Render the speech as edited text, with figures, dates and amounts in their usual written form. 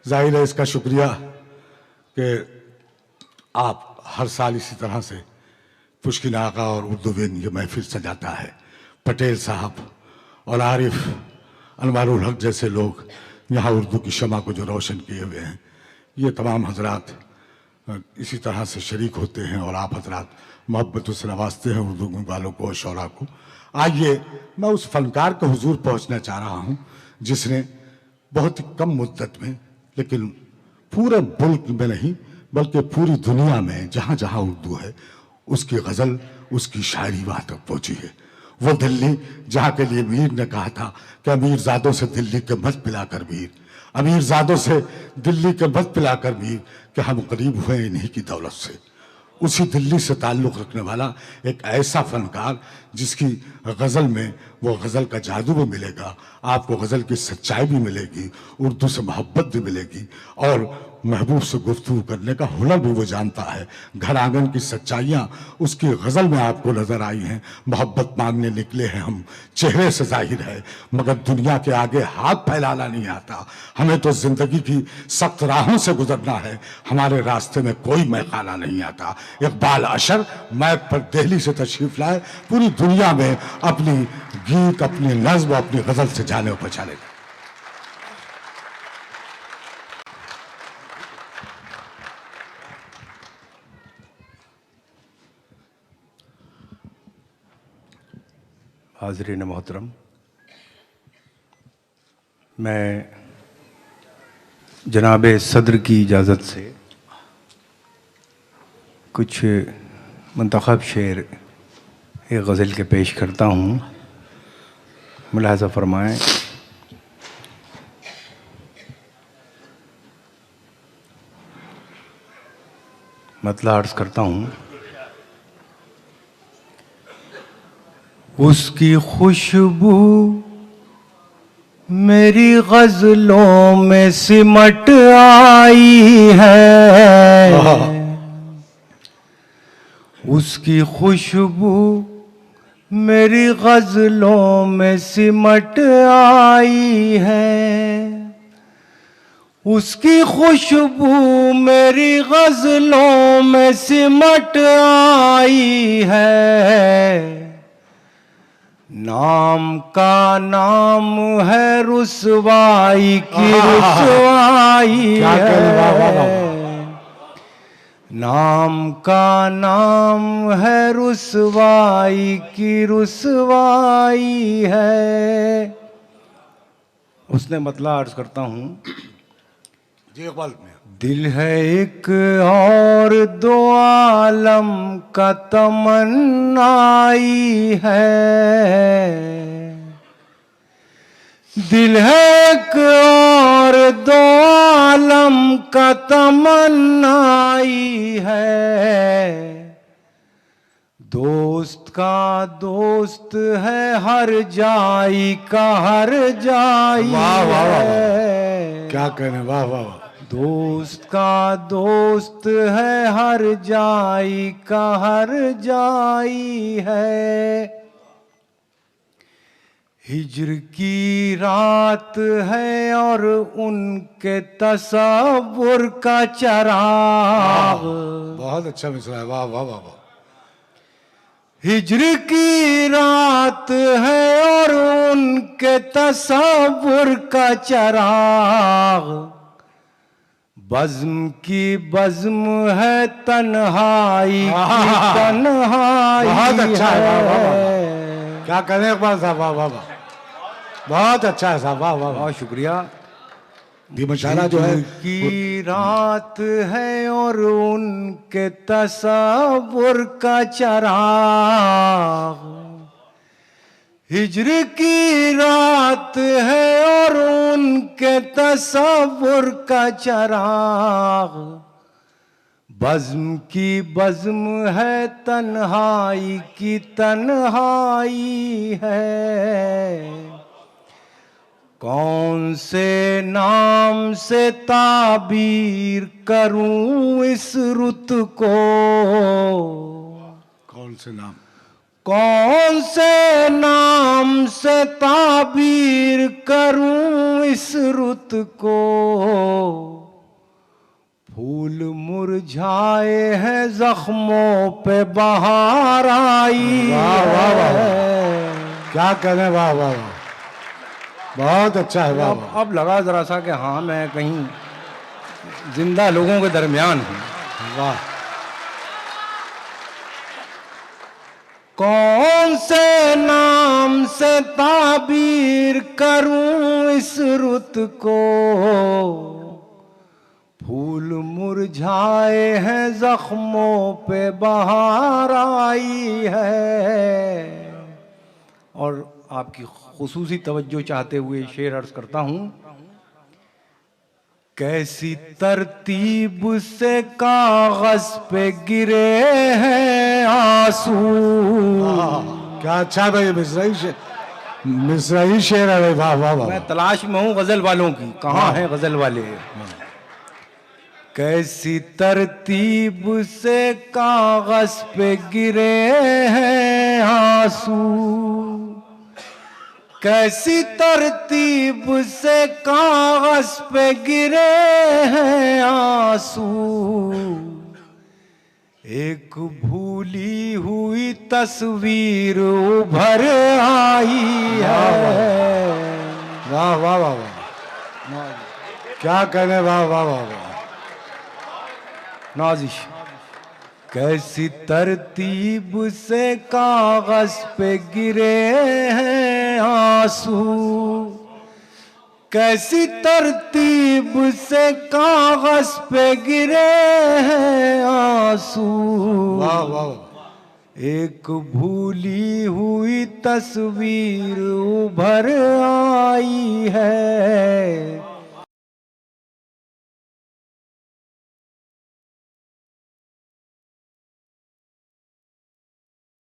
जाहिर है इसका शुक्रिया कि आप हर साल इसी तरह से पुष्किन आका और उर्दू विन ये महफिल सजाता है। पटेल साहब और आरिफ अनवारुल हक जैसे लोग यहाँ उर्दू की शमा को जो रोशन किए हुए हैं, ये तमाम हजरात इसी तरह से शरीक होते हैं और आप हजरात मोहब्बतों से नवाजते हैं उर्दू वालों को और शौरा को। आइए मैं उस फनकार के हुजूर पहुँचना चाह रहा हूँ जिसने बहुत ही कम मुद्दत में, लेकिन पूरे मुल्क में नहीं बल्कि पूरी दुनिया में जहाँ जहाँ उर्दू है उसकी गज़ल, उसकी शायरी वहाँ तक पहुँची है। वो दिल्ली जहाँ के लिए मीर ने कहा था कि अमीरजादों से दिल्ली के मत पिलाकर मीर, अमीरजादों से दिल्ली के मत पिलाकर मीर, कि हम गरीब हुए इन्हीं की दौलत से। उसी दिल्ली से ताल्लुक़ रखने वाला एक ऐसा फनकार जिसकी गज़ल में वो गज़ल का जादू भी मिलेगा, आपको गज़ल की सच्चाई भी मिलेगी, उर्दू से मोहब्बत भी मिलेगी और महबूब से गुफ्तगू करने का हुनर भी वो जानता है। घर आंगन की सच्चाइयाँ उसकी गज़ल में आपको नज़र आई हैं। मोहब्बत मांगने निकले हैं हम, चेहरे से जाहिर है, मगर दुनिया के आगे हाथ फैलाना नहीं आता। हमें तो ज़िंदगी की सख्त राहों से गुजरना है, हमारे रास्ते में कोई मैखाना नहीं आता। इकबाल अशर मैक पर दिल्ली से तशरीफ़ लाए, पूरी दुनिया में अपनी गीत, अपनी नज़्म, अपनी गज़ल से जाने और पहचाने। हाज़रीन मोहतरम, मैं जनाब सदर की इजाज़त से कुछ मुंतखब शेर एक गज़ल के पेश करता हूँ, मुलाहज़ा फरमाएँ। मतला अर्ज़ करता हूँ। उसकी खुशबू मेरी गज़लों में सिमट आई है, उसकी खुशबू मेरी गज़लों में सिमट आई है, उसकी खुशबू मेरी गज़लों में सिमट आई है। नाम का नाम है रुसवाई की रुसवाई है, नाम का नाम है रुसवाई की रुसवाई है। उसने मतला अर्ज करता हूँ जी इकबाल में, दिल है एक और दो आलम का तमन्नाई है, दिल है एक और दो आलम का तमन्नाई है, दोस्त का दोस्त है हर जाई का हर जाई है। क्या कहने, वाह वाह वाह। दोस्त का दोस्त है हर जाई का हर जाई है, हिज्र की रात है और उनके तसव्वुर का चराग। बहुत अच्छा मिसरा है, वाह वाह वाह वाह। हिज्र की रात है और उनके तसव्वुर का चराग, बज़्म की बज़्म है तन्हाई की तन्हाई। बहुत अच्छा है, वाह वाह वाह। है। क्या कहने इकबाल साहब, वाह वाह वाह, बहुत अच्छा है साहब, वाह वाह वाह। बहुत शुक्रिया। दीमशारा जो है की रात है और उनके तसव्वुर का चराग, हिज्र की रात है और उनके तसव्वुर का चराग, बज़्म की बज़्म है तन्हाई की तन्हाई है। कौन से नाम से ताबीर करूं इस रुत को, कौन से नाम, कौन से नाम से ताबीर करूं इस रुत को, फूल मुरझाए हैं जख्मों पे बहार आई वाह वाह वाह, है। क्या कहने, वाह वाह वाह, बहुत अच्छा है, वाह वाह। अब लगा जरा सा कि हाँ मैं कहीं जिंदा लोगों के दरमियान हूँ। वाह, कौन से नाम से ताबीर करूं इस रुत को, फूल मुरझाए हैं जख्मों पे बहार आई है। और आपकी खुसूसी तवज्जो चाहते हुए शेर अर्ज करता हूं। कैसी तरतीब से कागज पे गिरे हैं आंसू, क्या अच्छा भाई, मिसराई शेर है भाई, वाह वाह वाह। मैं तलाश में हूं गजल वालों की, कहाँ हैं गजल वाले। कैसी तरतीब से कागज पे गिरे हैं आंसू, कैसी तरतीब से कागज पे गिरे हैं आंसू, एक भूली हुई तस्वीर उभर आई है। वाह वाह वाह वाह, क्या कहने, वाह वाह वाह वाह। नाजिश, कैसी तरतीब से कागज पे गिरे हैं आंसू, कैसी तरतीब से कागज पे गिरे हैं आंसू, वाह वाह वाह। एक भूली हुई तस्वीर उभर आई है।